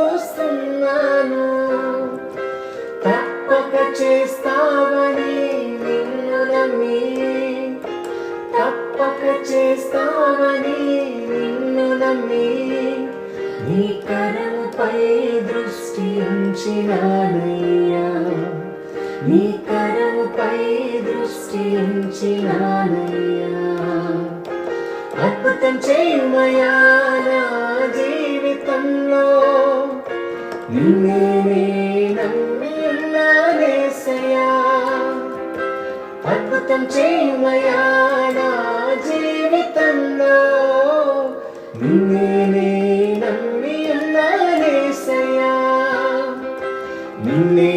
చూస్తున్నాను తప్పక చేస్తావని నిన్ను నమ్మి, తప్పక చేస్తావని నిన్ను నమ్మి, నీ కరముపై దృష్టి ఉంచినానయ్యా, నీ కరముపై దృష్టి ఉంచినానయ్యా. అద్భుతం చేయుమయా నా జీవితంలో, నిన్నే నమ్మి ఉన్నానేసయ్యా. అద్భుతం చేయుమయా నా జీవితంలో, నిన్నే నమ్మి ఉన్నానేసయ్యా. నిన్నే